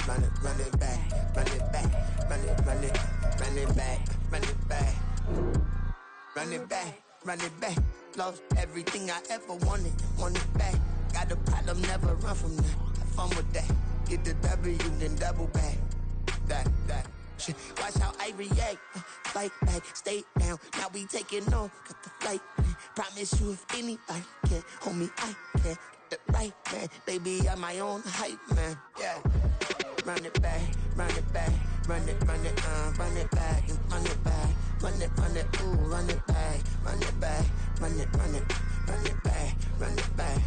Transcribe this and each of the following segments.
run it back, run it back, run it back, run it back, run it back, run it back. Lost everything I ever wanted it back. Got a problem, never run from that. Have fun with that. Get the W, then double back. That. Shit. Watch how I react. Fight back, stay down. Now we taking off. Got the flight. Promise you if anybody can, homie, I can. Get the right man. Baby, I'm my own hype man. Yeah. Run it back, run it back, run it back, and run it back, run it, ooh, run it back, run it back, run it back, run it back.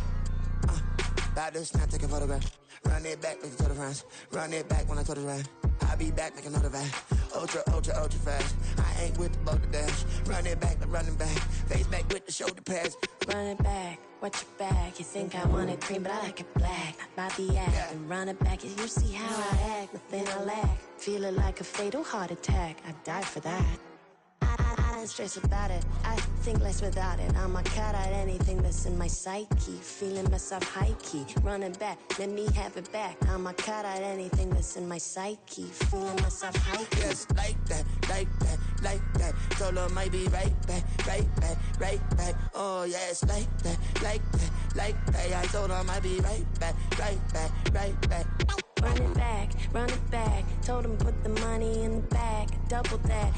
About to snap, take a photograph. Run it back, make it to the friends. Run it back when I told it right. I'll be back, make another back. Ultra fast. I ain't with the boat to dash. Run it back, but running back. Face back with the shoulder pads. Run it back, watch your back. You think I want it cream, but I like it black. Bobby act and run it back. You see how I act, nothing I lack. Feeling like a fatal heart attack. I'd die for that. I don't stress about it. I think less without it. I'm a cut at anything that's in my psyche. Feeling myself high key. Running back, let me have it back. I'm a cut at anything that's in my psyche. Feeling myself high key. Yes, like that, like that, like that. Told her might be right back, right back, right back. Oh yes, like that, like that, like that. I told her might be right back, right back, right back. Run it back. Told him put the money in the bag. Double that.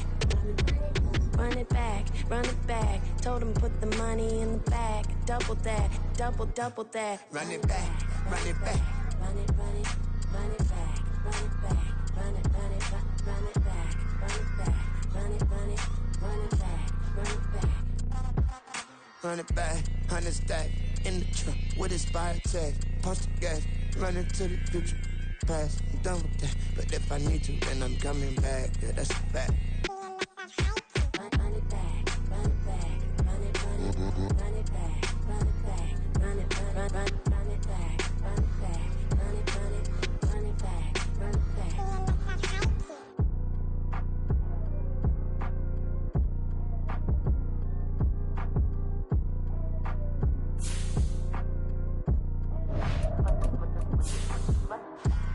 Run it back. Told him put the money in the bag. Double that, double that. Run it back, run it back. Run it back, run it back, run it back, run it back, run it back, run it back, run it back. Run it back, 100 stack in the truck with his fire tag. Punch the gas, run into the future. Past, I'm done with that. But if I need to, then I'm coming back. Yeah, that's a fact. Run it back, run it back, run it back, run it back, run it back, run it back, run it back, run it back, run it back, run it back.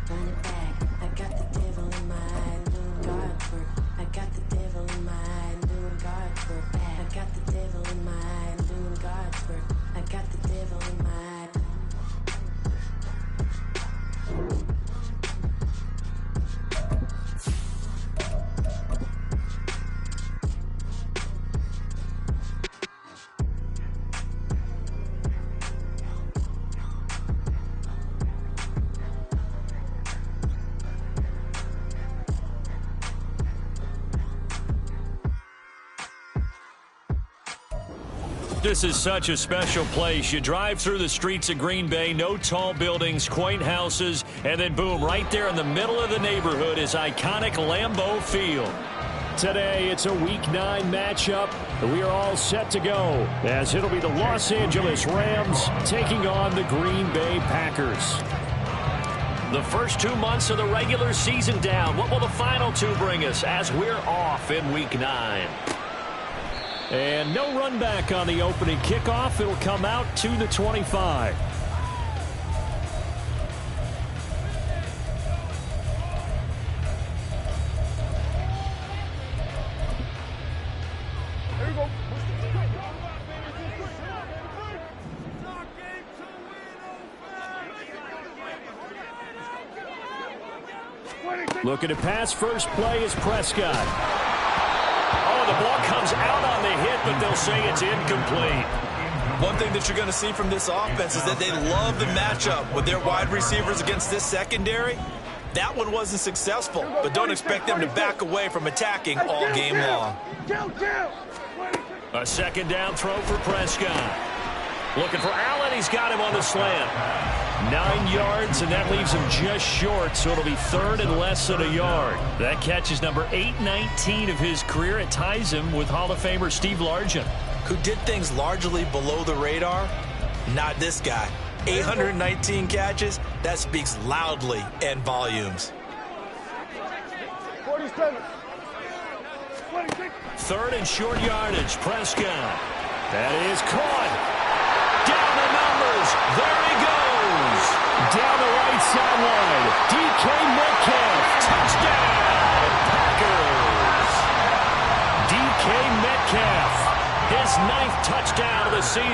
Run it back, I got the devil in my eye, doing guard work. I got the devil in my eye, doing guard work. I got the devil in my eye, doing guard work. I got the devil in my eye. This is such a special place. You drive through the streets of Green Bay, no tall buildings, quaint houses, and then boom, right there in the middle of the neighborhood is iconic Lambeau Field. Today, it's a Week 9 matchup. We are all set to go as it'll be the Los Angeles Rams taking on the Green Bay Packers. The first 2 months of the regular season down. What will the final 2 bring us as we're off in Week 9? And no run back on the opening kickoff. It'll come out to the 25. Looking to pass. First play is Prescott. The ball comes out on the hit, but they'll say it's incomplete. One thing that you're going to see from this offense is that they love the matchup with their wide receivers against this secondary. That one wasn't successful, but don't expect them to back away from attacking all game long. A second down throw for Prescott. Looking for Allen. He's got him on the slant. 9 yards, and that leaves him just short, so it'll be third and less than a yard. That catch is number 819 of his career. It ties him with Hall of Famer Steve Largent. Who did things largely below the radar? Not this guy. 819 catches, that speaks loudly and volumes. 47. Third and short yardage, Prescott. That is caught. Down the numbers. There he goes. Down the right sideline. DK Metcalf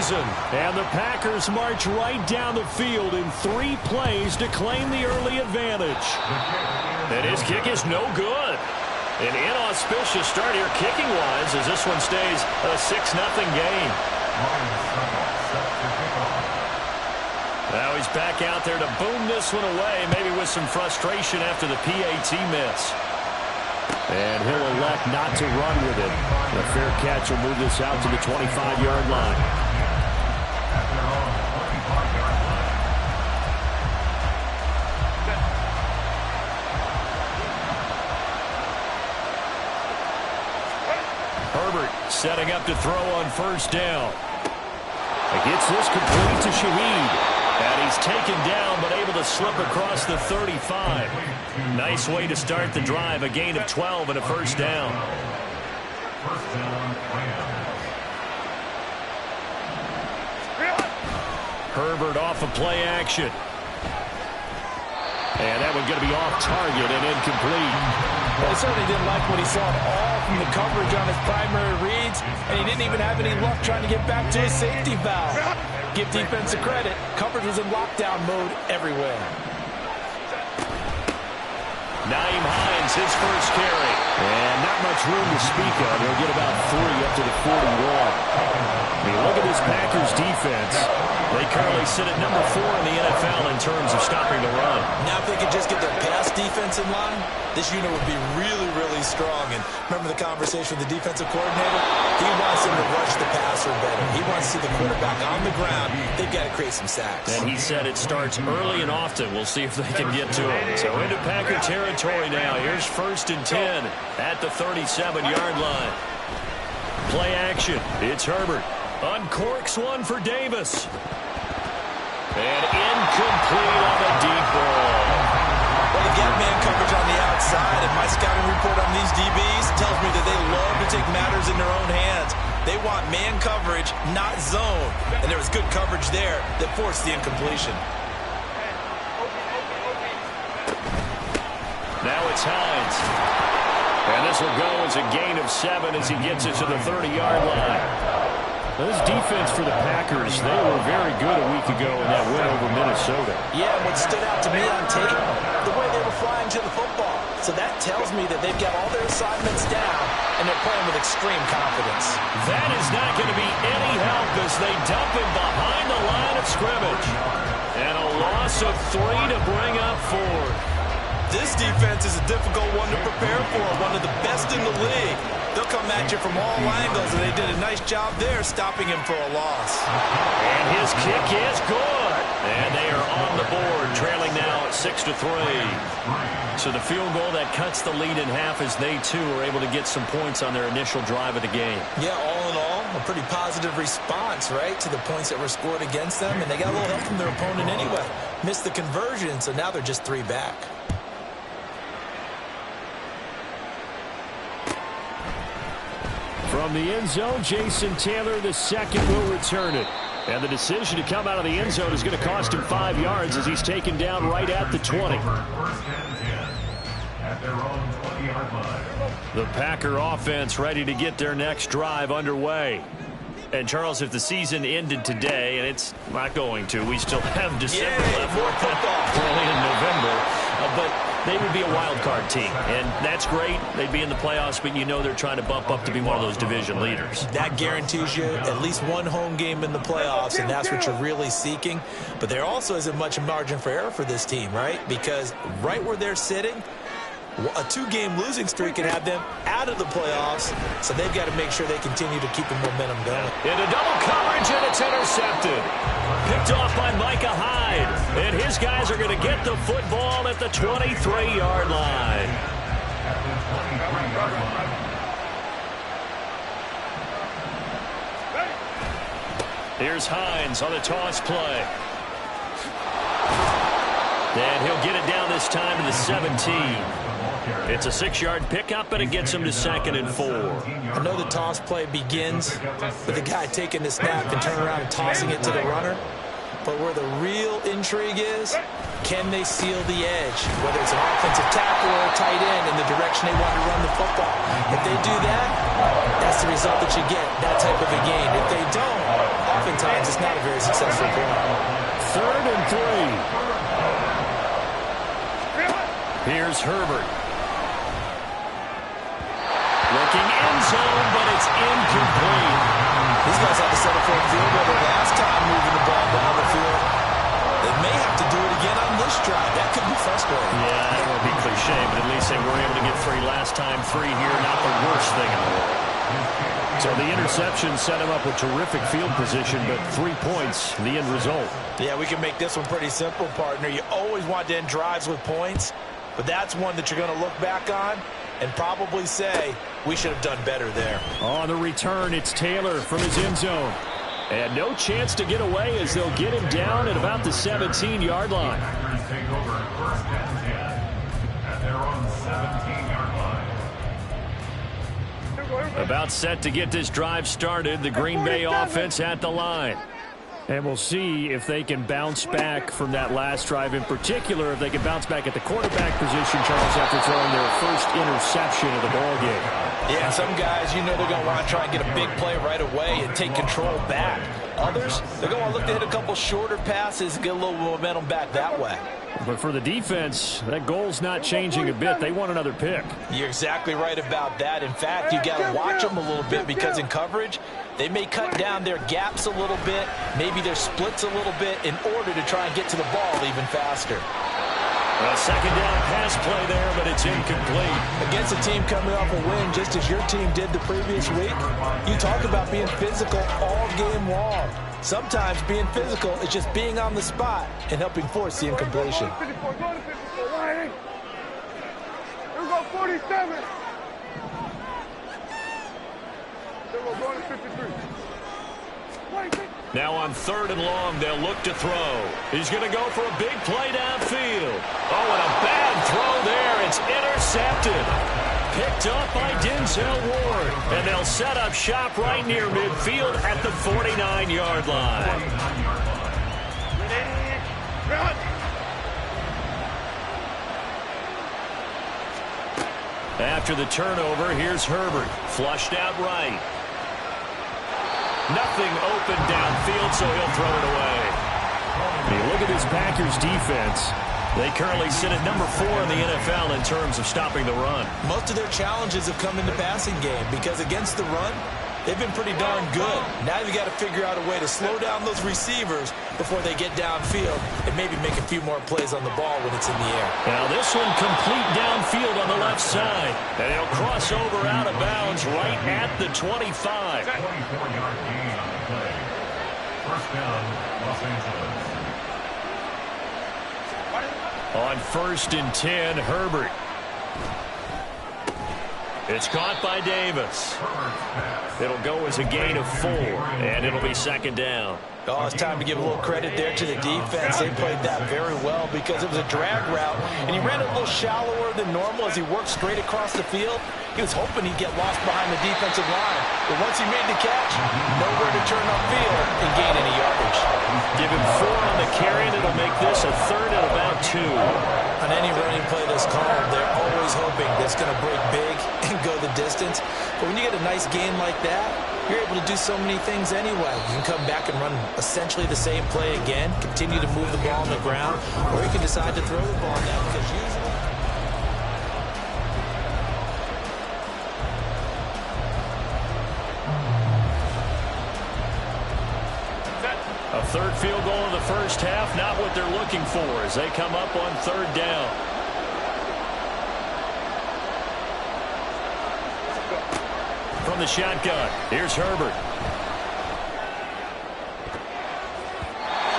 season. And the Packers march right down the field in 3 plays to claim the early advantage. And his kick is no good. An inauspicious start here kicking-wise as this one stays a 6-0 game. Now he's back out there to boom this one away, maybe with some frustration after the PAT miss. And he'll elect not to run with it. A fair catch will move this out to the 25-yard line. Herbert setting up to throw on first down. He gets this complete to Shaheed. And he's taken down but able to slip across the 35. Nice way to start the drive. A gain of 12 and a first down. Herbert off of play action. And that one's going to be off target and incomplete. Well, he certainly didn't like what he saw at all from the coverage on his primary reads, and he didn't even have any luck trying to get back to his safety valve. Give defensive credit. Coverage was in lockdown mode everywhere. Nyheim Hines, his first carry. And not much room to speak of. He'll get about 3 up to the 41. I mean, look at this Packers defense. They currently sit at number 4 in the NFL in terms of stopping the run. Now if they could just get their pass defense in line, this unit would be really, really strong. And remember the conversation with the defensive coordinator? He wants them to rush the passer better. He wants to see the quarterback on the ground. They've got to create some sacks. And he said it starts early and often. We'll see if they can get to him. So into Packer territory now. Here's 1st and 10 at the 37-yard line. Play action. It's Herbert. Uncorks one for Davis. And incomplete on a deep ball. Well, you get man coverage on the outside, and my scouting report on these DBs tells me that they love to take matters in their own hands. They want man coverage, not zone. And there was good coverage there that forced the incompletion. Now it's Hines. And this will go as a gain of 7 as he gets it to the 30-yard line. This defense for the Packers, they were very good a week ago in that win over Minnesota. Yeah, what stood out to me on tape, the way they were flying to the football. So that tells me that they've got all their assignments down, and they're playing with extreme confidence. That is not going to be any help as they dump him behind the line of scrimmage. And a loss of 3 to bring up 4. This defense is a difficult one to prepare for, one of the best in the league. They'll come at you from all angles, and they did a nice job there stopping him for a loss. And his kick is good. And they are on the board, trailing now at 6-3. So the field goal that cuts the lead in half as they, too, are able to get some points on their initial drive of the game. Yeah, all in all, a pretty positive response, right, to the points that were scored against them. And they got a little help from their opponent anyway. Missed the conversion, so now they're just 3 back. From the end zone, Jason Taylor, the second, will return it. And the decision to come out of the end zone is going to cost him 5 yards as he's taken down right at the 20. The Packer offense ready to get their next drive underway. And, Charles, if the season ended today, and it's not going to, we still have December left. More football. Early in November. But they would be a wild card team, and that's great. They'd be in the playoffs, but you know they're trying to bump up to be one of those division leaders. That guarantees you at least one home game in the playoffs, and that's what you're really seeking. But there also isn't much margin for error for this team, right? Because right where they're sitting, a 2-game losing streak can have them out of the playoffs, so they've got to make sure they continue to keep the momentum going. Into double coverage, and it's intercepted. Picked off by Micah Hyde. And his guys are going to get the football at the 23-yard line. Here's Hines on the toss play. And he'll get it down this time to the 17. It's a 6-yard pickup, and it gets him to 2nd and 4. I know the toss play begins with the guy taking the snap and turning around and tossing it to the runner. But where the real intrigue is, can they seal the edge? Whether it's an offensive tackle or a tight end in the direction they want to run the football. If they do that, that's the result that you get, that type of a game. If they don't, oftentimes it's not a very successful play. 3rd and 3. Here's Herbert. Looking end zone, but it's incomplete. These guys had to settle for a field goal the last time moving the ball down the field. They may have to do it again on this drive. That could be frustrating. Yeah, that would be cliche, but at least they were able to get 3 last time. 3 here, not the worst thing in the world. So the interception set him up with terrific field position, but 3 points, the end result. Yeah, we can make this one pretty simple, partner. You always want to end drives with points, but that's one that you're going to look back on and probably say, we should have done better there. On the return, it's Taylor from his end zone. And no chance to get away as they'll get him down at about the 17-yard line. About set to get this drive started. The Green Bay offense at the line. And we'll see if they can bounce back from that last drive, in particular, if they can bounce back at the quarterback position, Charles, after throwing their first interception of the ballgame. Yeah, some guys, you know they're going to want to try and get a big play right away and take control back. Others, they're going to look to hit a couple shorter passes and get a little momentum back that way. But for the defense, that goal's not changing a bit. They want another pick. You're exactly right about that. In fact, you got to watch them a little bit because in coverage, they may cut down their gaps a little bit, maybe their splits a little bit in order to try and get to the ball even faster. A second down pass play there, but it's incomplete. Against a team coming off a win, just as your team did the previous week, you talk about being physical all game long. Sometimes being physical is just being on the spot and helping force the incompletion. Here we go, 47. Going to 53. Now on 3rd and long, they'll look to throw. He's going to go for a big play downfield. Oh, and a bad throw there. It's intercepted. Picked up by Denzel Ward. And they'll set up shop right near midfield at the 49-yard line. After the turnover, here's Herbert. Flushed out right. Nothing open downfield, so he'll throw it away. Hey, look at this Packers defense. They currently sit at number 4 in the NFL in terms of stopping the run. Most of their challenges have come in the passing game because against the run, they've been pretty darn good. Now you've got to figure out a way to slow down those receivers before they get downfield and maybe make a few more plays on the ball when it's in the air. Now this one complete downfield on the left side. And he'll cross over out of bounds right at the 25. 24-yard gain on the play. First down, Los Angeles. On 1st and 10, Herbert. It's caught by Davis. It'll go as a gain of 4, and it'll be 2nd down. Oh, it's time to give a little credit there to the defense. They played that very well because it was a drag route, and he ran it a little shallower than normal as he worked straight across the field. He was hoping he'd get lost behind the defensive line, but once he made the catch, nowhere to turn upfield and gain any yardage. Give him 4 on the carry, and it'll make this a 3rd and about 2. On any running play that's called, they're always hoping that it's going to break big and go the distance. But when you get a nice gain like that, you're able to do so many things anyway. You can come back and run essentially the same play again, continue to move the ball on the ground, or you can decide to throw the ball down because usually... A 3rd field goal in the first half, not what they're looking for as they come up on 3rd down. From the shotgun, here's Herbert.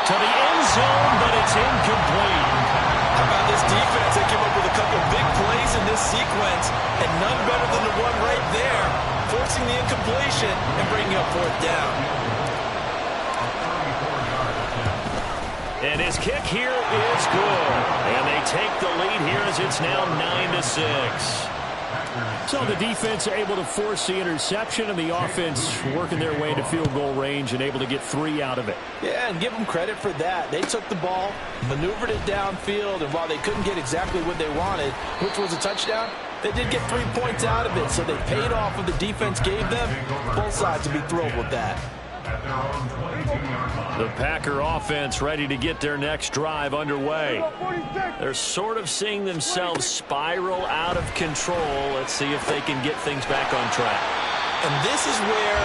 To the end zone, but it's incomplete. How about this defense? They came up with a couple big plays in this sequence, and none better than the one right there, forcing the incompletion and bringing up 4th down. And his kick here is good. And they take the lead here as it's now 9-6. So the defense able to force the interception, and the offense working their way to field goal range and able to get 3 out of it. Yeah, and give them credit for that. They took the ball, maneuvered it downfield, and while they couldn't get exactly what they wanted, which was a touchdown, they did get 3 points out of it. So they paid off what the defense gave them. Both sides will be thrilled with that. at their own 22-yard line. The Packer offense ready to get their next drive underway. They're sort of seeing themselves spiral out of control. Let's see if they can get things back on track. And this is where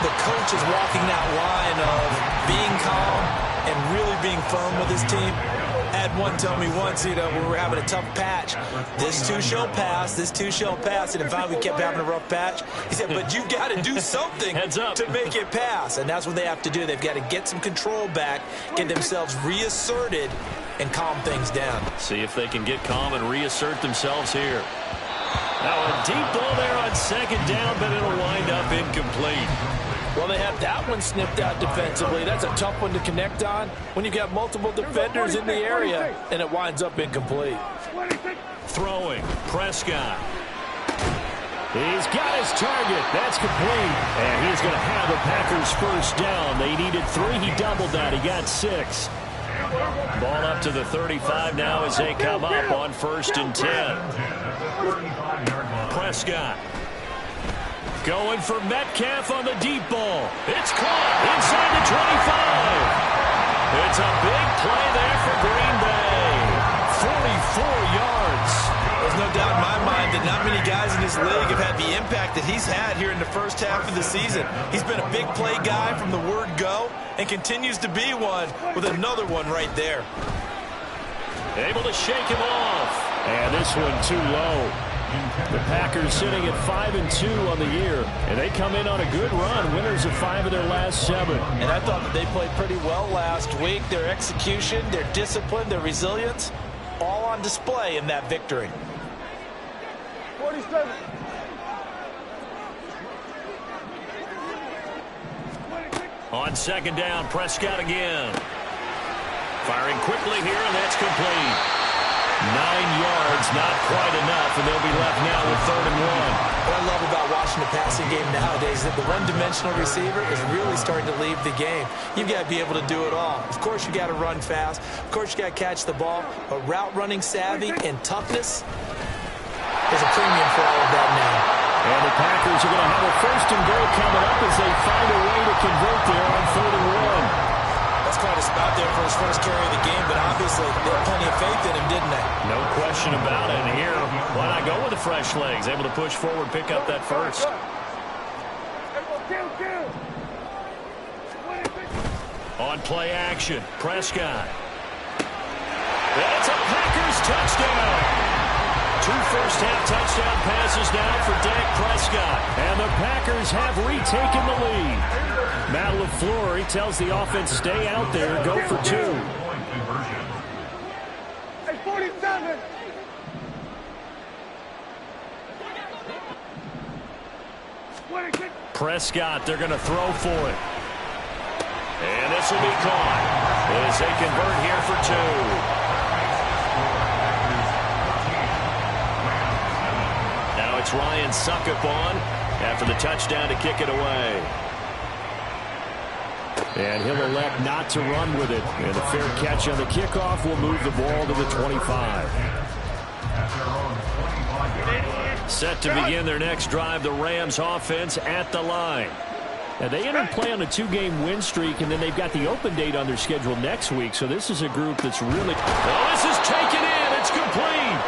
the coach is walking that line of being calm and really being firm with his team. I had one tell me once, when we were having a tough patch, this too shall pass, this too shall pass, and finally we kept having a rough patch. He said, but you got to do something to make it pass, and that's what they have to do. They've got to get some control back, get themselves reasserted, and calm things down. See if they can get calm and reassert themselves here. Now a deep ball there on second down, but it'll wind up incomplete. Well, they have that one snipped out defensively. That's a tough one to connect on when you've got multiple defenders in the area, and it winds up incomplete. Throwing, Prescott. He's got his target. That's complete. And he's going to have the Packers first down. They needed 3. He doubled that. He got 6. Ball up to the 35 now as they come up on 1st and 10. Prescott. Going for Metcalf on the deep ball. It's caught inside the 25. It's a big play there for Green Bay. 44 yards. There's no doubt in my mind that not many guys in this league have had the impact that he's had here in the first half of the season. He's been a big play guy from the word go and continues to be one with another one right there. Able to shake him off. And this one too low. The Packers sitting at 5-2 on the year, and they come in on a good run, winners of 5 of their last 7. And I thought that they played pretty well last week. Their execution, their discipline, their resilience, all on display in that victory. 47. On second down, Prescott again. Firing quickly here, and that's complete. 9 yards, not quite enough, and they'll be left now with 3rd and 1. What I love about watching the passing game nowadays is that the one-dimensional receiver is really starting to leave the game. You've got to be able to do it all. Of course, you got to run fast. Of course, you got to catch the ball. But route running savvy and toughness, there's a premium for all of that now. And the Packers are going to have a 1st and goal coming up as they find a way to convert there on 3rd and 1. That's quite a spot there for his first carry of the game, but obviously they had plenty of faith in him, didn't they? No question about it. And here, why not go with the fresh legs? Able to push forward, pick up that first. On play action, Prescott. That's a Packers touchdown. 2 first-half touchdown passes now for Dak Prescott. And the Packers have retaken the lead. Matt LaFleur tells the offense, stay out there, go for 2. Hey, 47. Prescott, they're going to throw for it. And this will be caught as they convert here for 2. Now it's Ryan Suckup on after the touchdown to kick it away. And he'll elect not to run with it. And a fair catch on the kickoff will move the ball to the 25. Set to begin their next drive, the Rams offense at the line. Now, they entered play on a 2-game win streak, and then they've got the open date on their schedule next week. So this is a group that's really... Oh, this is taken in. It's complete.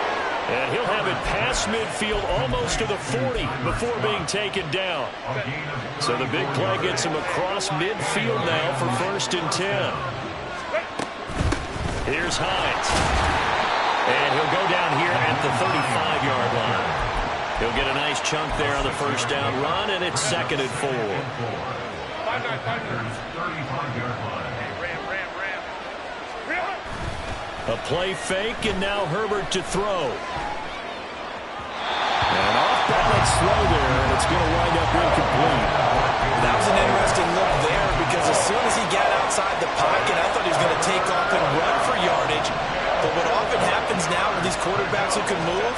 And he'll have it past midfield almost to the 40 before being taken down. So the big play gets him across midfield now for 1st and 10. Here's Hines. And he'll go down here at the 35-yard line. He'll get a nice chunk there on the first down run, and it's 2nd and 4. A play fake, and now Herbert to throw. An off-balance throw there, and it's going to wind up incomplete. That was an interesting look there because as soon as he got outside the pocket, I thought he was going to take off and run for yardage. But what often happens now with these quarterbacks who can move,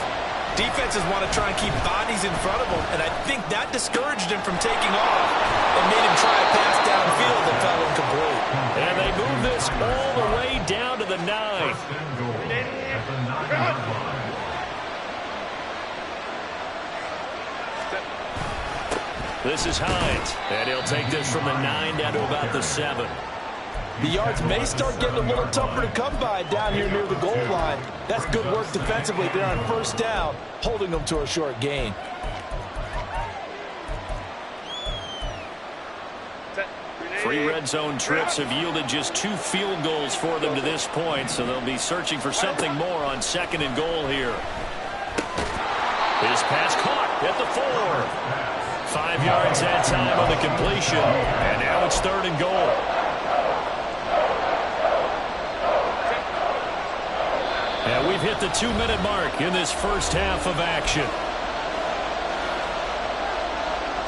defenses want to try and keep bodies in front of them, and I think that discouraged him from taking off and made him try a pass downfield that fell incomplete. And they move this all the way down to the 9. This is Hines, and he'll take this from the 9 down to about the 7. The yards may start getting a little tougher to come by down here near the goal line. That's good work defensively there on first down, holding them to a short gain. Three red zone trips have yielded just 2 field goals for them to this point, so they'll be searching for something more on 2nd and goal here. His pass caught at the 4. 5 yards that time on the completion, and now it's 3rd and goal. And we've hit the 2-minute mark in this first half of action.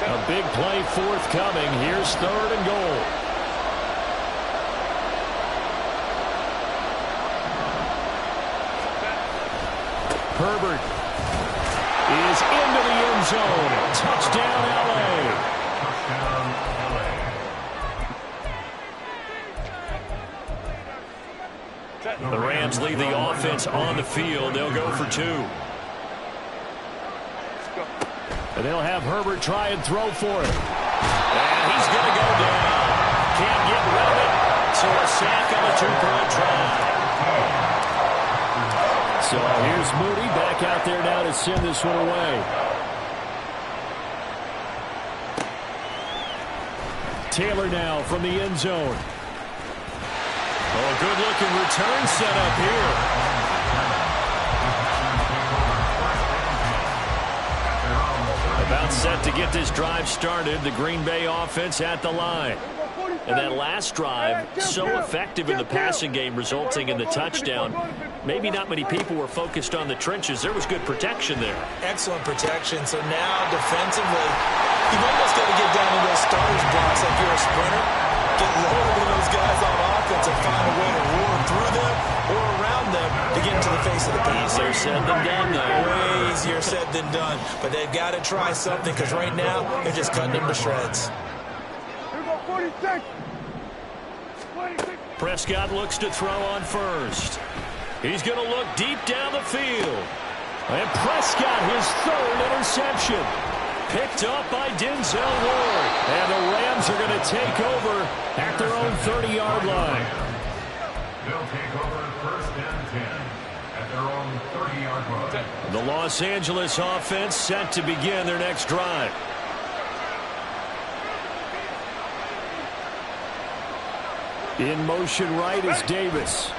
A big play forthcoming. Here's 3rd and goal. Herbert is into the end zone. Touchdown, LA. The Rams leave the offense on the field. They'll go for 2. And they'll have Herbert try and throw for it. And he's going to go down. Can't get rid of it. So a sack on the 2-point try. So here's Moody back out there now to send this one away. Taylor now from the end zone. Oh, good-looking return set up here. About set to get this drive started. The Green Bay offense at the line. And that last drive, so effective in the passing game, resulting in the touchdown. Maybe not many people were focused on the trenches. There was good protection there. Excellent protection. So now, defensively, you've almost got to get down to those starters blocks like you're a sprinter. Get lower than those guys on offense and find a way to roar through them or around them to get into the face of the pass. Easier said than done, though. Way easier said than done. But they've got to try something because right now they're just cutting them to shreds. Here go 46. 26. Prescott looks to throw on first. He's going to look deep down the field. And Prescott, his 3rd interception. Picked up by Denzel Ward. And the Rams are going to take over at their own 30-yard line. They'll take over 1st and 10 at their own 30-yard line. The Los Angeles offense set to begin their next drive. In motion right is Davis.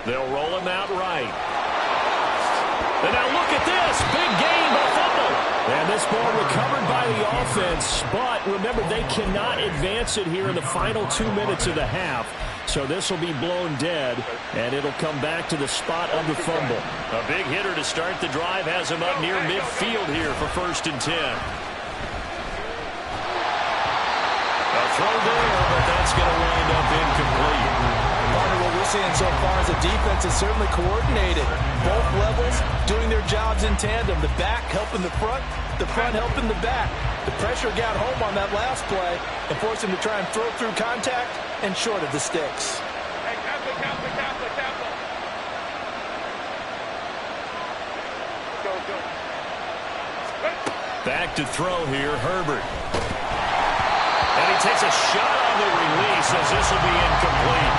They'll roll him out right. And now look at this. Big gain, a fumble. And this ball recovered by the offense. But remember, they cannot advance it here in the final 2 minutes of the half. So this will be blown dead, and it'll come back to the spot of the fumble. A big hitter to start the drive has him up near midfield here for 1st and 10. A throw there, but that's going to wind up incomplete. What we're seeing so far is the defense is certainly coordinated. Both levels doing their jobs in tandem. The back helping the front helping the back. The pressure got home on that last play and forced him to try and throw through contact and short of the sticks. Hey, Catholic. Go. Back to throw here, Herbert. And he takes a shot on the release as this will be incomplete.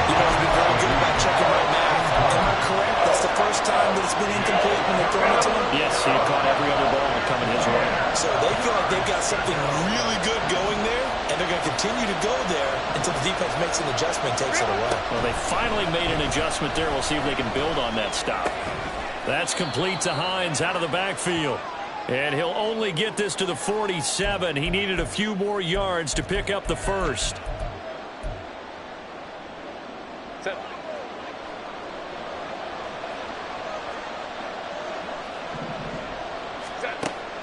You know, he's been very good about checking my math. Am I correct? That's the first time that it's been incomplete when they're throwing it to him? Yes, he caught every other ball coming his way. So they feel like they've got something really good going there, and they're going to continue to go there until the defense makes an adjustment, takes it away. Well, they finally made an adjustment there. We'll see if they can build on that stop. That's complete to Hines out of the backfield. And he'll only get this to the 47. He needed a few more yards to pick up the first.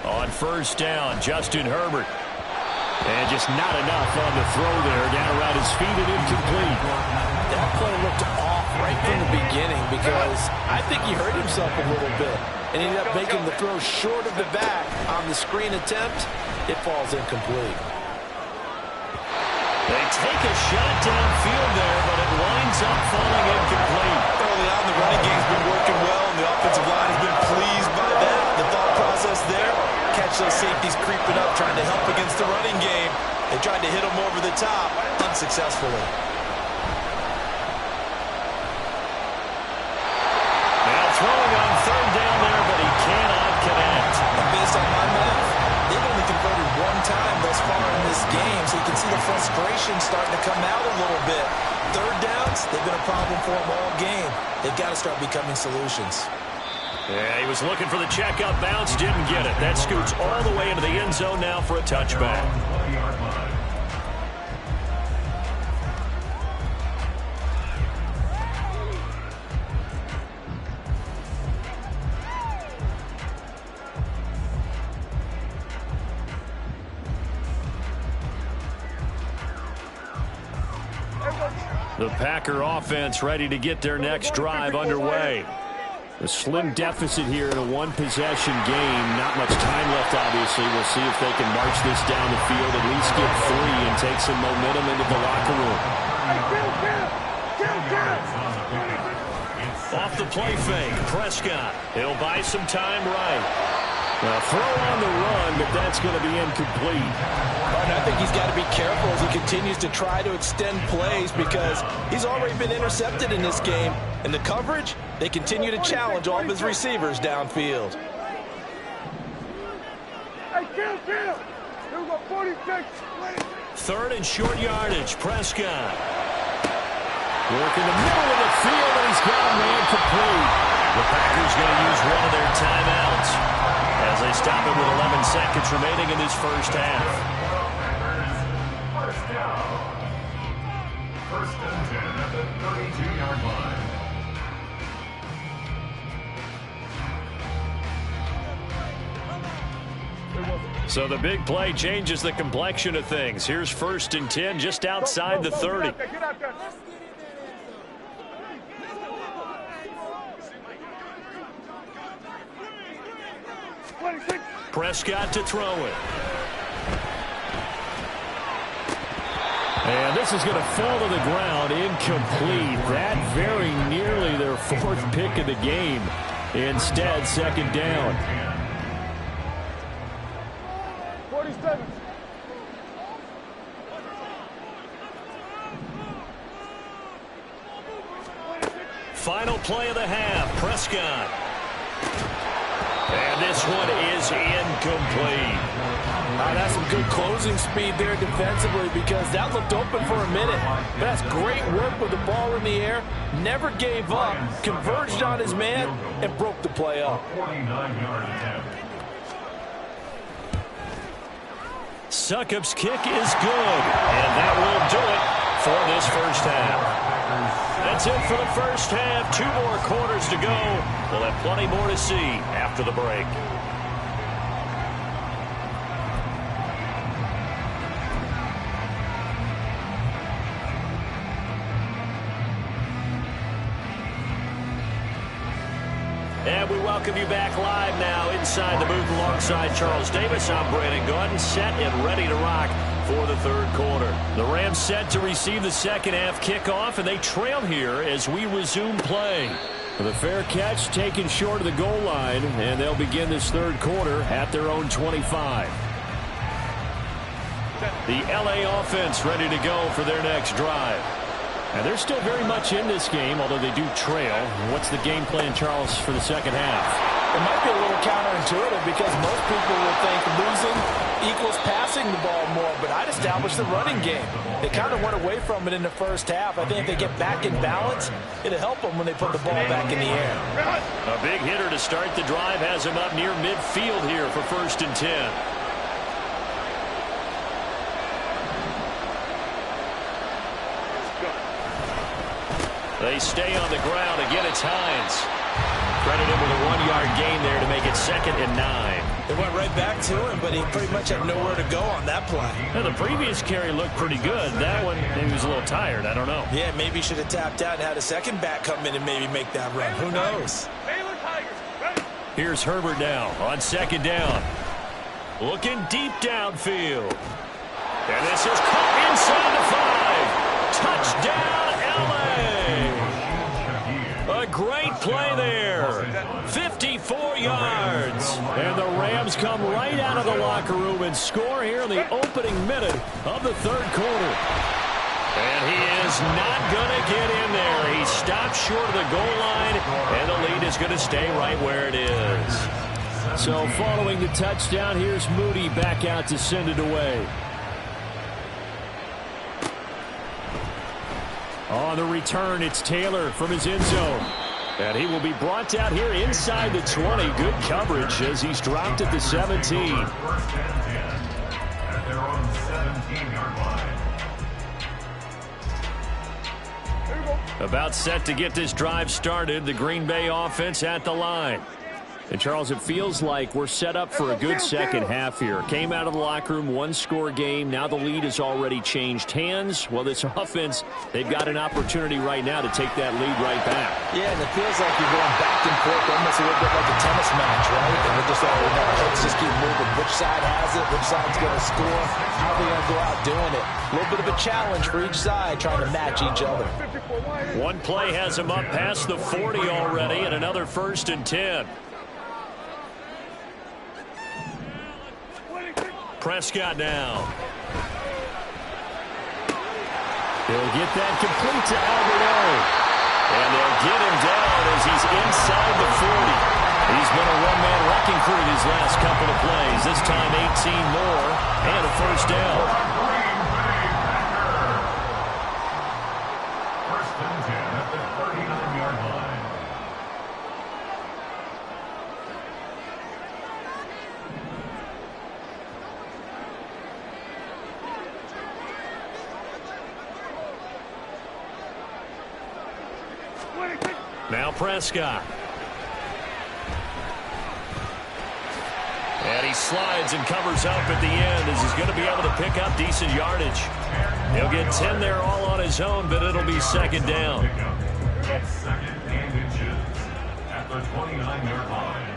On first down, Justin Herbert. And just not enough on the throw there. Down around his feet and incomplete. That play looked off right from the beginning because I think he hurt himself a little bit. And ended up making the throw short of the back on the screen attempt. It falls incomplete. They take a shot downfield there, but it winds up falling incomplete. Early on, the running game's been working well, and the offensive line has been pleased by that. The thought process tried to hit him over the top unsuccessfully. Now throwing on third down there, but he cannot connect. And based on my math, they've only converted one time thus far in this game, so you can see the frustration starting to come out a little bit. Third downs, they've been a problem for them all game. They've got to start becoming solutions. Yeah, he was looking for the checkup bounce, didn't get it. That scoots all the way into the end zone now for a touchback. The Packer offense ready to get their next drive underway. A slim deficit here in a one-possession game. Not much time left, obviously. We'll see if they can march this down the field, at least get 3 and take some momentum into the locker room. Off the play fake, Prescott. He'll buy some time right. Now throw on the run, but that's going to be incomplete. And I think he's got to be careful as he continues to try to extend plays because he's already been intercepted in this game. And the coverage, they continue to challenge all of his receivers downfield. Hey, kill! Here we go, 46. 3rd and short yardage, Prescott. Work in the middle of the field, and he's got a man complete. The Packers going to use one of their timeouts as they stop it with 11 seconds remaining in this first half. First down. 1st and 10 at the 32-yard line. So the big play changes the complexion of things. Here's 1st and 10 just outside the 30. Get out there. Prescott to throw it. And this is going to fall to the ground, incomplete. That very nearly their 4th pick of the game. Instead, 2nd down. 47. Final play of the half, Prescott. And this one is incomplete. That's some good closing speed there defensively because that looked open for a minute. But that's great work with the ball in the air. Never gave up, converged on his man, and broke the play up. 49-yard attempt. Succop's kick is good, and that will do it for this first half. That's it for the first half. 2 more quarters to go. We'll have plenty more to see after the break. And we welcome you back live now inside the booth alongside Charles Davis. I'm Brandon Gordon, set and ready to rock for the 3rd quarter. The Rams set to receive the second half kickoff, and they trail here as we resume play. The fair catch taken short of the goal line, and they'll begin this 3rd quarter at their own 25. The LA offense ready to go for their next drive. And they're still very much in this game, although they do trail. What's the game plan, Charles, for the second half? It might be a little counterintuitive because most people will think losing equals passing the ball more, but I'd establish the running game. They kind of went away from it in the first half. I think if they get back in balance, it'll help them when they put the ball back in the air. A big hitter to start the drive has him up near midfield here for 1st and 10. They stay on the ground. Again, it's Hines. Credit him with a 1-yard gain there to make it 2nd and 9. They went right back to him, but he pretty much had nowhere to go on that play. Now, the previous carry looked pretty good. That one, maybe he was a little tired. I don't know. Yeah, maybe he should have tapped out and had a second back come in and maybe make that run. Who knows? Here's Herbert now on 2nd down. Looking deep downfield. And this is caught inside the 5. Touchdown, L.A. A great play there. 54 yards. And the Rams come right out of the locker room and score here in the opening minute of the third quarter. And he is not going to get in there. He stopped short of the goal line, and the lead is going to stay right where it is. So following the touchdown, here's Moody back out to send it away. On the return, it's Taylor from his end zone. And he will be brought down here inside the 20. Good coverage as he's dropped at the 17. First and 10 at their own 17-yard line. About set to get this drive started. The Green Bay offense at the line. And, Charles, it feels like we're set up for a good second half here. Came out of the locker room, one-score game. Now the lead has already changed hands. Well, this offense, they've got an opportunity right now to take that lead right back. Yeah, and it feels like you're going back and forth almost a little bit like a tennis match, right? And we're just all, let's just keep moving. Which side has it? Which side's going to score? How are they going to go out doing it? A little bit of a challenge for each side trying to match each other. One play has him up past the 40 already, and another 1st and 10. Prescott now. He'll get that complete to Alberto. And they'll get him down as he's inside the 40. He's been a one-man wrecking crew these last couple of plays. This time 18 more and a first down. First and 10 at the 39-yard line. Now Prescott. And he slides and covers up at the end as he's going to be able to pick up decent yardage. He'll get 10 there all on his own, but it'll be second down. It's second and inches at the 29-yard line.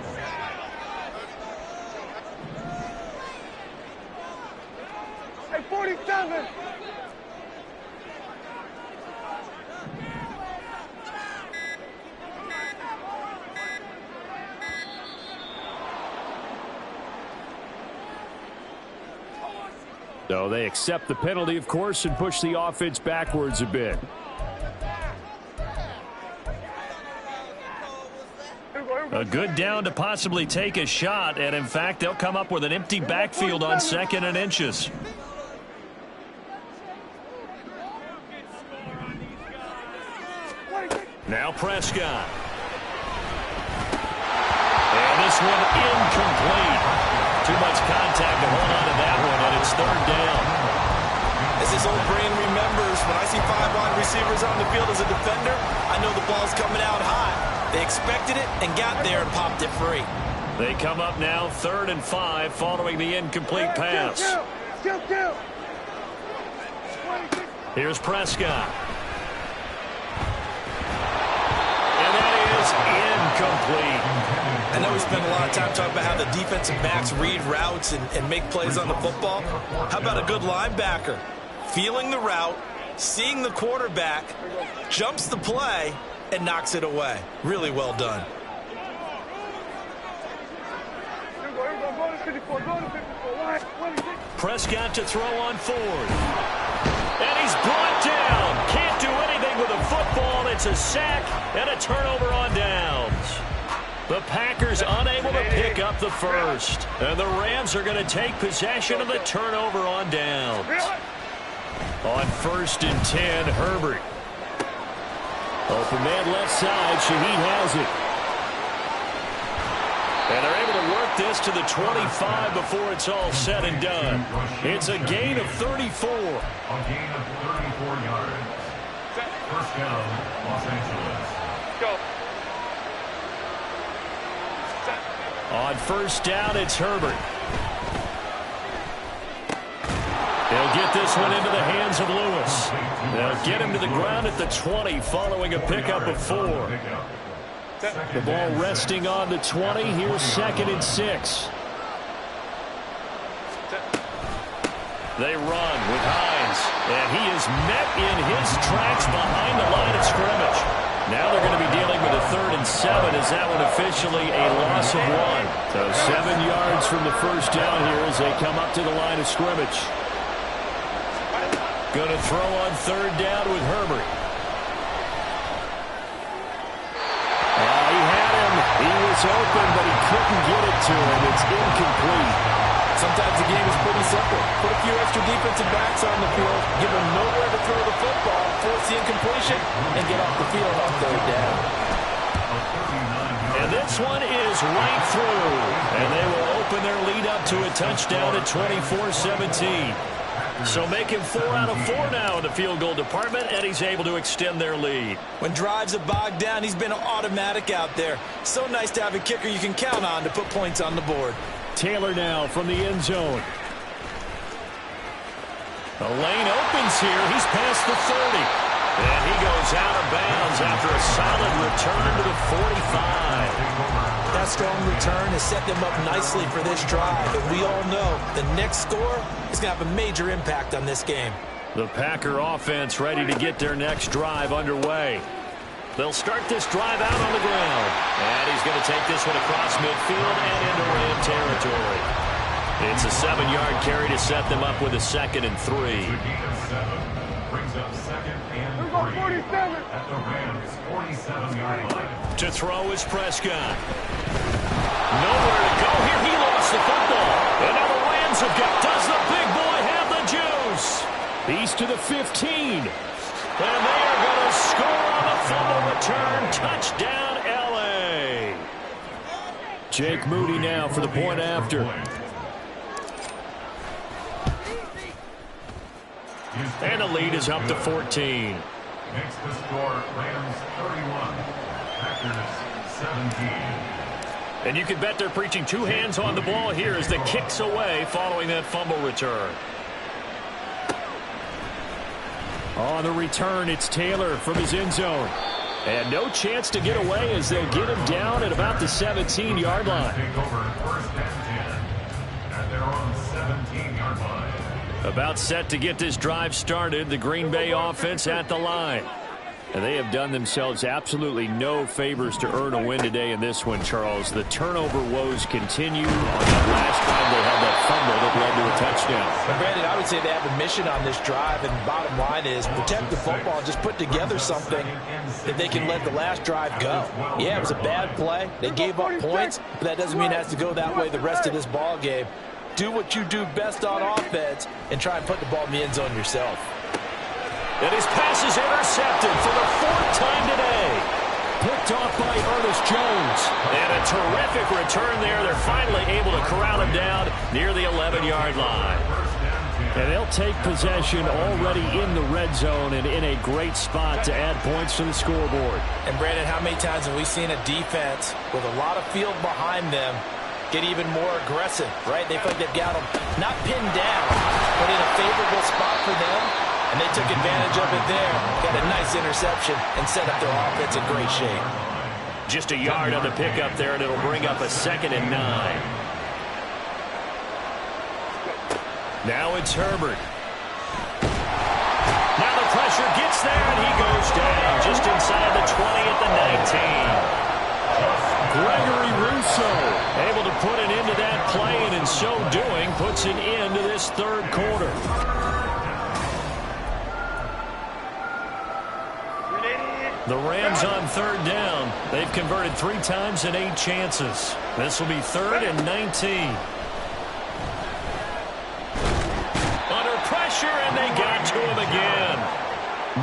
Hey, 47! So they accept the penalty, of course, and push the offense backwards a bit. A good down to possibly take a shot, and in fact, they'll come up with an empty backfield on 2nd and inches. Now Prescott. And this one incomplete. Too much contact to hold on to that one, and it's 3rd down. As his old brain remembers, when I see 5 wide receivers on the field as a defender, I know the ball's coming out high. They expected it and got there and popped it free. They come up now 3rd and 5 following the incomplete pass. Here's Prescott. And that is incomplete. I know we spend a lot of time talking about how the defensive backs read routes and make plays on the football. How about a good linebacker? Feeling the route, seeing the quarterback, jumps the play, and knocks it away. Really well done. Prescott to throw on 4th. And he's brought down. Can't do anything with a football. It's a sack and a turnover on downs. The Packers unable to pick up the first. And the Rams are going to take possession of the turnover on downs. On 1st and 10, Herbert. Open man left side. Shaheed has it. And they're able to work this to the 25 before it's all said and done. It's a gain of 34. A gain of 34 yards. First down, Los Angeles. Go. On 1st down, it's Herbert. They'll get this one into the hands of Lewis. They'll get him to the ground at the 20 following a pickup of 4. The ball resting on the 20. Here's 2nd and 6. They run with Hines, and he is met in his tracks behind the line of scrimmage. Now they're going to be dealing with a 3rd and 7. Is that one officially a loss of 1? So 7 yards from the first down here as they come up to the line of scrimmage. Going to throw on 3rd down with Herbert. He had him. He was open, but he couldn't get it to him. It's incomplete. Sometimes the game is pretty simple. Put a few extra defensive backs on the field, give them nowhere to throw the football, force the incompletion, and get off the field on 3rd down. And this one is right through. And they will open their lead up to a touchdown at 24-17. So make him 4 out of 4 now in the field goal department, and he's able to extend their lead. When drives are bogged down, he's been automatic out there. So nice to have a kicker you can count on to put points on the board. Taylor now from the end zone. The lane opens here. He's past the 30. And he goes out of bounds after a solid return to the 45. That strong return has set them up nicely for this drive. And we all know the next score is going to have a major impact on this game. The Packer offense ready to get their next drive underway. They'll start this drive out on the ground. And he's going to take this one across midfield and into Ram territory. It's a 7-yard carry to set them up with a 2nd and 3. Brings up 2nd and 3 at the Rams' 47-yard line. To throw is Prescott. Nowhere to go here. He lost the football. And now the Rams have got. Does the big boy have the juice? He's to the 15. And they are going to score on the fumble return. Touchdown, L.A. Jake Moody now for the point after. And the lead is up to 14. Makes the score Rams 31, Packers 17. And you can bet they're preaching 2 hands on the ball here as the kick's away following that fumble return. On the return, it's Taylor from his end zone. And no chance to get away as they'll get him down at about the 17-yard line. Take over 1st and 10 at their own 17-yard line. About set to get this drive started, the Green Bay offense at the line. And they have done themselves absolutely no favors to earn a win today in this one, Charles. The turnover woes continue. On that last drive, they had that fumble that led to a touchdown. But Brandon, I would say they have a mission on this drive, and the bottom line is protect the football, just put together something that they can let the last drive go. Yeah, it was a bad play. They gave up points, but that doesn't mean it has to go that way the rest of this ball game. Do what you do best on offense and try and put the ball in the end zone yourself. And his pass is intercepted for the 4th time today. Picked off by Ernest Jones. And a terrific return there. They're finally able to corral him down near the 11-yard line. And they'll take possession already in the red zone and in a great spot to add points to the scoreboard. And Brandon, how many times have we seen a defense with a lot of field behind them get even more aggressive, right? They feel like they've got them not pinned down, but in a favorable spot for them. And they took advantage of it there. Got a nice interception and set up their offense in great shape. Just a yard on the pickup there, and it'll bring up a 2nd and 9. Now it's Herbert. Now the pressure gets there, and he goes down just inside the 20 at the 19. Gregory Rousseau able to put an end to that play, and in so doing puts an end to this 3rd quarter. The Rams on 3rd down. They've converted 3 times in 8 chances. This will be 3rd and 19. Under pressure, and they got to him again.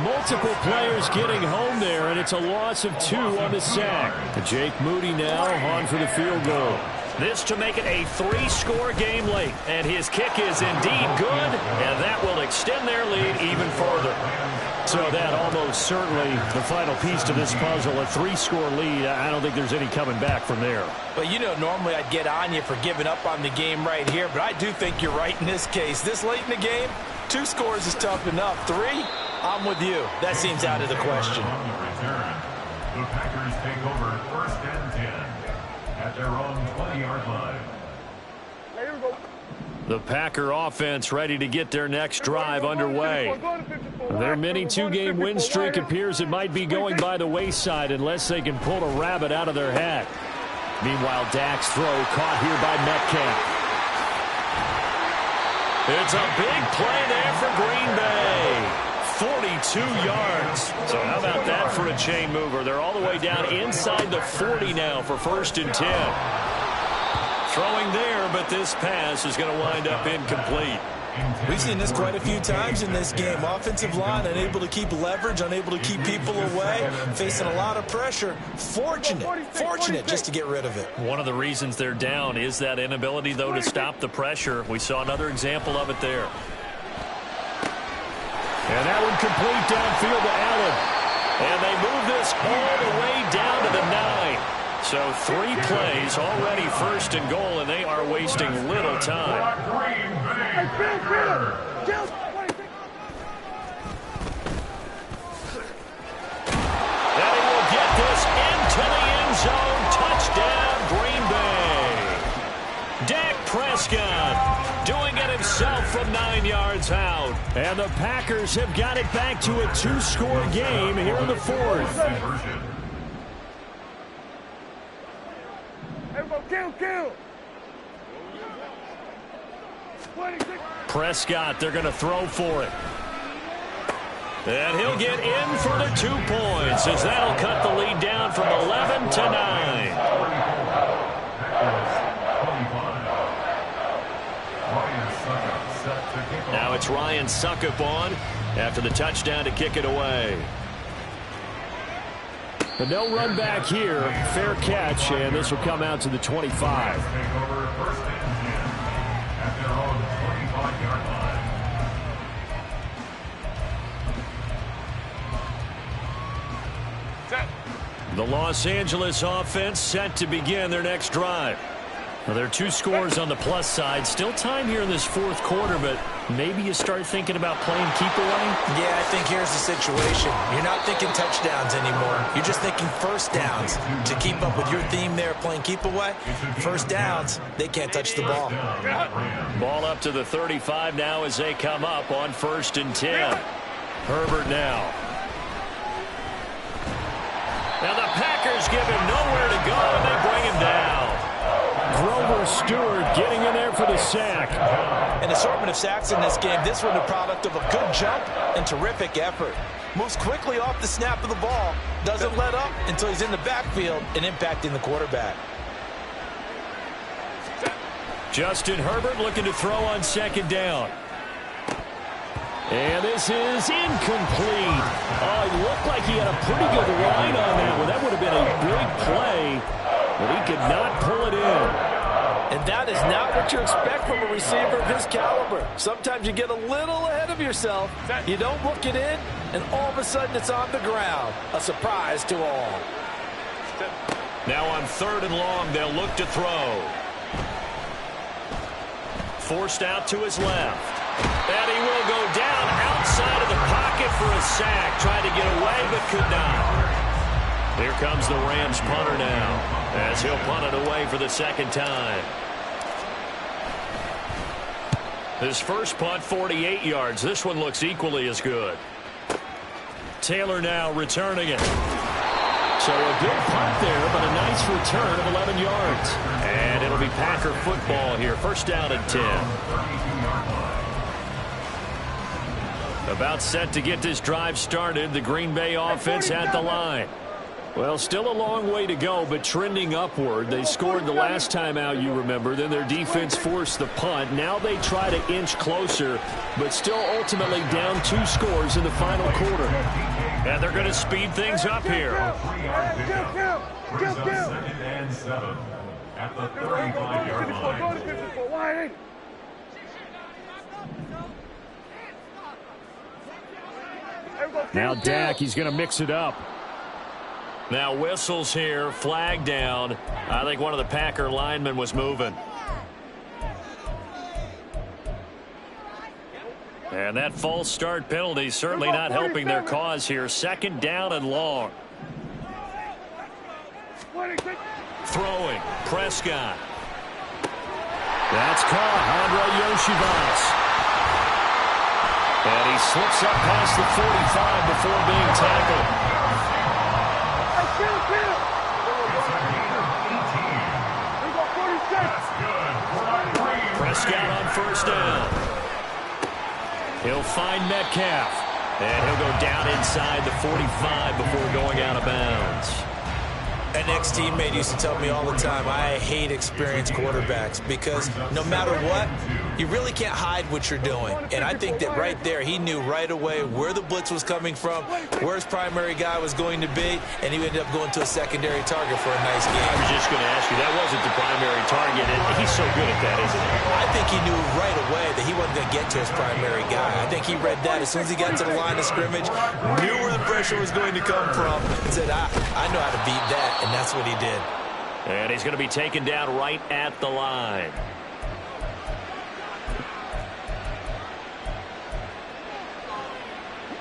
Multiple players getting home there, and it's a loss of 2 on the sack. Jake Moody now on for the field goal. This to make it a 3-score game late, and his kick is indeed good, and that will extend their lead even further. So that almost certainly the final piece to this puzzle, a 3-score lead. I don't think there's any coming back from there. But you know, normally I'd get on you for giving up on the game right here, but I do think you're right in this case. This late in the game, 2 scores is tough enough. 3, I'm with you. That seems out of the question. On the return, the Packers take over 1st and 10 at their own 20-yard line. The Packer offense ready to get their next drive underway. Their mini two-game win streak appears it might be going by the wayside unless they can pull a rabbit out of their hat. Meanwhile, Dak's throw caught here by Metcalf. It's a big play there for Green Bay. 42 yards. So how about that for a chain mover? They're all the way down inside the 40 now for 1st and 10. Throwing there, but this pass is going to wind up incomplete. We've seen this quite a few times in this game. Offensive line unable to keep leverage, unable to keep people away, facing a lot of pressure. Fortunate just to get rid of it. One of the reasons they're down is that inability, though, to stop the pressure. We saw another example of it there. And that one complete downfield to Allen. And they move this all the way down to the 9. So 3 plays already 1st and goal, and they are wasting little time. And he will get this into the end zone. Touchdown, Green Bay. Dak Prescott doing it himself from 9 yards out. And the Packers have got it back to a 2-score game here in the 4th. Kill. Prescott, they're going to throw for it. And he'll get in for the 2 points as that'll cut the lead down from 11 to 9. Now it's Ryan Suckup on after the touchdown to kick it away. But no run back here. Fair catch, and this will come out to the 25. The Los Angeles offense set to begin their next drive. Well, there are 2 scores on the plus side. Still time here in this 4th quarter, but maybe you start thinking about playing keep away? Yeah, I think here's the situation. You're not thinking touchdowns anymore. You're just thinking first downs. To keep up with your theme there, playing keep away, first downs, they can't touch the ball. Ball up to the 35 now as they come up on 1st and 10. Herbert now. Now the Packers give him nowhere to go, and they bring him down. Grover Stewart getting in there for the sack. An assortment of sacks in this game. This one a product of a good jump and terrific effort. Moves quickly off the snap of the ball. Doesn't let up until he's in the backfield and impacting the quarterback. Justin Herbert looking to throw on 2nd down. And this is incomplete. Oh, it looked like he had a pretty good line on that one. That would have been a big play, but he could not pull it in. And that is not what you expect from a receiver of his caliber. Sometimes you get a little ahead of yourself. You don't look it in, and all of a sudden it's on the ground. A surprise to all. Now on 3rd and long, they'll look to throw. Forced out to his left. And he will go down outside of the pocket for a sack. Tried to get away, but could not. Here comes the Rams punter now, as he'll punt it away for the 2nd time. His first punt, 48 yards. This one looks equally as good. Taylor now returning it. So a good punt there, but a nice return of 11 yards. And it'll be Packer football here. 1st down and 10. About set to get this drive started. The Green Bay offense at the line. Well, still a long way to go, but trending upward. They scored the last time out, you remember. Then their defense forced the punt. Now they try to inch closer, but still ultimately down 2 scores in the final quarter. And they're going to speed things up here. Brings up 2nd and 7 at the 35-yard line. Now Dak, he's going to mix it up. Now whistles here, flag down. I think one of the Packer linemen was moving. And that false start penalty certainly not helping their cause here. 2nd down and long. Throwing, Prescott. That's caught, Andre Yoshivas. And he slips up past the 45 before being tackled. Prescott on first down. He'll find Metcalf. And he'll go down inside the 45 before going out of bounds. An ex-teammate used to tell me all the time, I hate experienced quarterbacks because no matter what, you really can't hide what you're doing. And I think that right there, he knew right away where the blitz was coming from, where his primary guy was going to be, and he ended up going to a secondary target for a nice game. I was just going to ask you, that wasn't the primary target, and he's so good at that, isn't he? I think he knew right away that he wasn't going to get to his primary guy. I think he read that as soon as he got to the line of scrimmage, knew where the pressure was going to come from, and said, I know how to beat that. And that's what he did. And he's going to be taken down right at the line.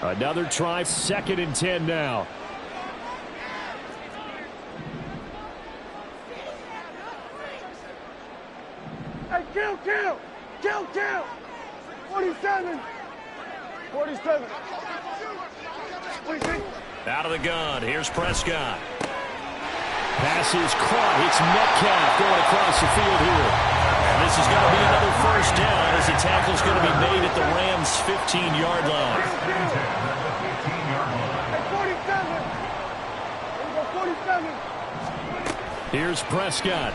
Another try, 2nd and 10 now. Hey, kill! 47! 47! 26! Out of the gun, here's Prescott. Pass is caught. It's Metcalf going across the field here. And this is going to be another first down as the tackle's going to be made at the Rams' 15-yard line. Here's Prescott.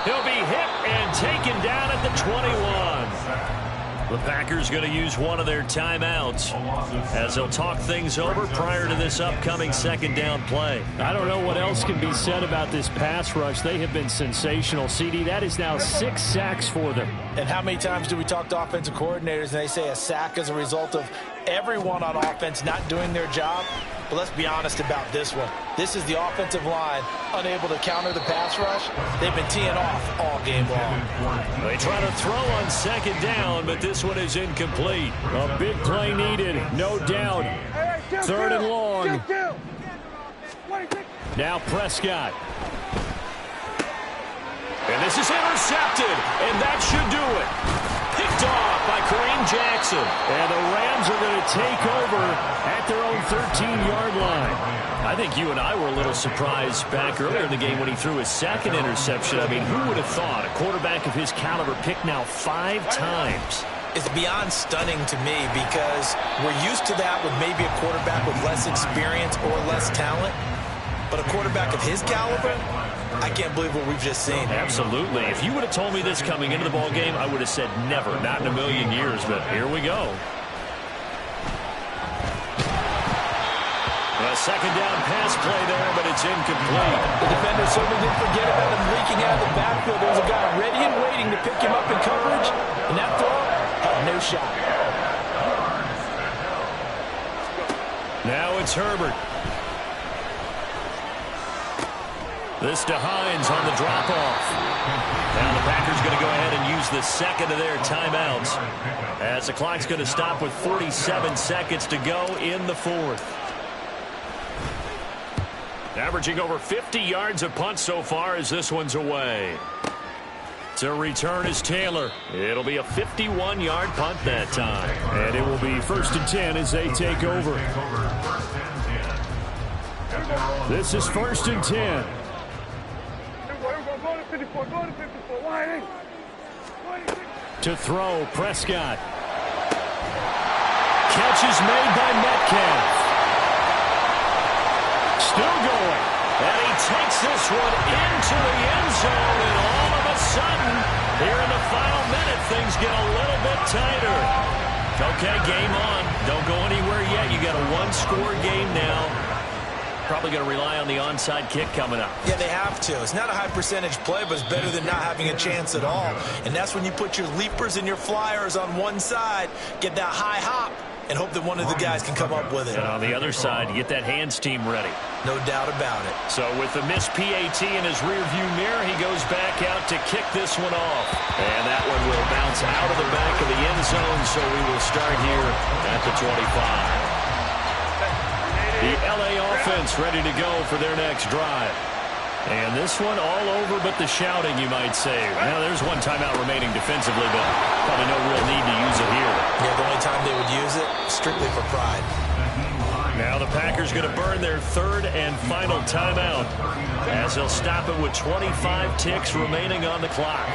He'll be hit and taken down at the 21. The Packers going to use one of their timeouts as they'll talk things over prior to this upcoming 2nd down play. I don't know what else can be said about this pass rush. They have been sensational, CD. That is now 6 sacks for them. And how many times do we talk to offensive coordinators and they say a sack is a result of everyone on offense not doing their job? But let's be honest about this one. This is the offensive line unable to counter the pass rush. They've been teeing off all game long. They try to throw on 2nd down, but this one is incomplete. A big play needed, no doubt. 3rd and long. Now Prescott. And this is intercepted, and that should do it. Picked off by Kareem Jackson. And the Rams are going to take over at their own 13-yard line. I think you and I were a little surprised back earlier in the game when he threw his 2nd interception. I mean, who would have thought a quarterback of his caliber picked now 5 times? It's beyond stunning to me because we're used to that with maybe a quarterback with less experience or less talent. But a quarterback of his caliber, I can't believe what we've just seen. Absolutely. If you would have told me this coming into the ball game, I would have said never, not in a million years, but here we go. A 2nd down pass play there, but it's incomplete. The defender certainly didn't forget about him leaking out of the backfield. There was a guy ready and waiting to pick him up in coverage, and that throw had no shot. Now it's Herbert. This to Hines on the drop-off. Now the Packers going to go ahead and use the 2nd of their timeouts as the clock's going to stop with 47 seconds to go in the 4th. Averaging over 50 yards a punt so far as this one's away. To return is Taylor. It'll be a 51-yard punt that time. And it will be 1st and 10 as they take over. This is 1st and 10. To throw, Prescott. Catch is made by Metcalf. Still going. And he takes this one into the end zone, and all of a sudden, here in the final minute, things get a little bit tighter. Okay, game on. Don't go anywhere yet. You got a 1-score game now. Probably going to rely on the onside kick coming up. Yeah, they have to. It's not a high percentage play, but it's better than not having a chance at all. And that's when you put your leapers and your flyers on one side, get that high hop, and hope that one of the guys can come up with it. And on the other side, you get that hands team ready. No doubt about it. So with the missed PAT in his rearview mirror, he goes back out to kick this one off. And that one will bounce out of the back of the end zone, so we will start here at the 25. The LA offense ready to go for their next drive. And this one all over but the shouting, you might say. Now, there's one timeout remaining defensively, but probably no real need to use it here. Yeah, the only time they would use it, strictly for pride. Now the Packers going to burn their third and final timeout as they'll stop it with 25 ticks remaining on the clock.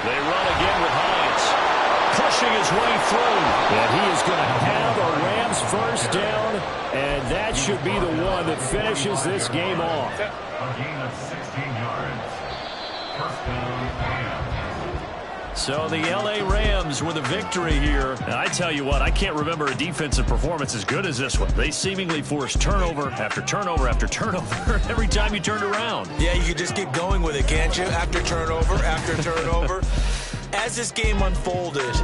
They run again with Hines, pushing his way through. And he is going to have a Rams first down, and that should be the one that finishes this game off. A gain of 16 yards. First down, Rams. So the L.A. Rams with a victory here. And I tell you what, I can't remember a defensive performance as good as this one. They seemingly forced turnover after turnover after turnover every time you turned around. Yeah, you could just keep going with it, can't you? After turnover, after turnover. As this game unfolded,